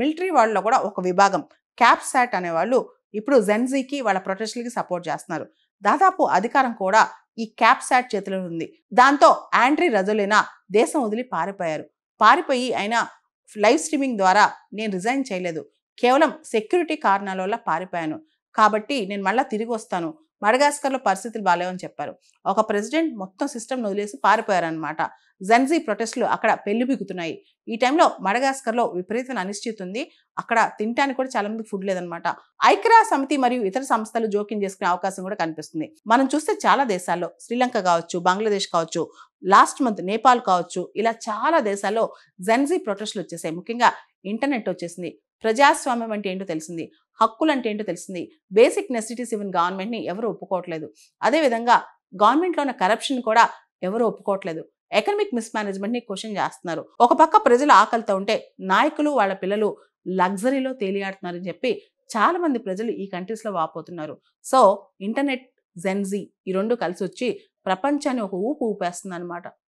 Military వాళ్ళలో కూడా ఒక విభాగం క్యాప్సాట్ అనేవాళ్ళు ఇప్పుడు జెన్జీకి వాళ్ళ ప్రొటెస్టులకి సపోర్ట్ చేస్తున్నారు. దాదాపు అధికారం కూడా ఈ క్యాప్సాట్ చేతిలో ఉంది. దాంతో ఆండ్రీ రజోలినా దేశం వదిలి పారిపోయారు. పారిపోయి ఆయన లైవ్ స్ట్రీమింగ్ ద్వారా నేను రిజైన్ చేయలేదు, కేవలం సెక్యూరిటీ కారణాల వల్ల పారిపోయాను, కాబట్టి నేను మళ్ళీ తిరిగి వస్తాను, మడగాస్కర్లో పరిస్థితులు బాగాలేవని చెప్పారు. ఒక ప్రెసిడెంట్ మొత్తం సిస్టమ్ను వదిలేసి పారిపోయారనమాట. జెన్జీ ప్రొటెస్టులు అక్కడ పెళ్లిబిగుతున్నాయి. ఈ టైంలో మడగాస్కర్లో విపరీతమైన అనిశ్చితి ఉంది. అక్కడ తినడానికి కూడా చాలా మంది ఫుడ్ లేదనమాట. ఐక్యరాజ్య సమితి మరియు ఇతర సంస్థలు జోక్యం చేసుకునే అవకాశం కూడా కనిపిస్తుంది. మనం చూస్తే చాలా దేశాల్లో, శ్రీలంక కావచ్చు, బంగ్లాదేశ్ కావచ్చు, లాస్ట్ మంత్ నేపాల్ కావచ్చు, ఇలా చాలా దేశాల్లో జెన్జీ ప్రొటెస్టులు వచ్చేసాయి. ముఖ్యంగా ఇంటర్నెట్ వచ్చేసింది, ప్రజాస్వామ్యం అంటే ఏంటో తెలిసింది, హక్కులు అంటే ఏంటో తెలిసింది, బేసిక్ నెసిటీస్ ఇవన్ గవర్నమెంట్ని ఎవరు ఒప్పుకోవట్లేదు. అదేవిధంగా గవర్నమెంట్లో ఉన్న కరప్షన్ కూడా ఎవరు ఒప్పుకోవట్లేదు. ఎకనామిక్ మిస్మేనేజ్మెంట్ని క్వశ్చన్ చేస్తున్నారు. ఒక పక్క ప్రజలు ఆకలితో ఉంటే నాయకులు వాళ్ళ పిల్లలు లగ్జరీలో తేలియాడుతున్నారని చెప్పి చాలా మంది ప్రజలు ఈ కంట్రీస్లో వాపోతున్నారు. సో ఇంటర్నెట్, జెన్జీ ఈ రెండు కలిసి వచ్చి ప్రపంచాన్ని ఒక ఊపు ఊపేస్తుంది అనమాట.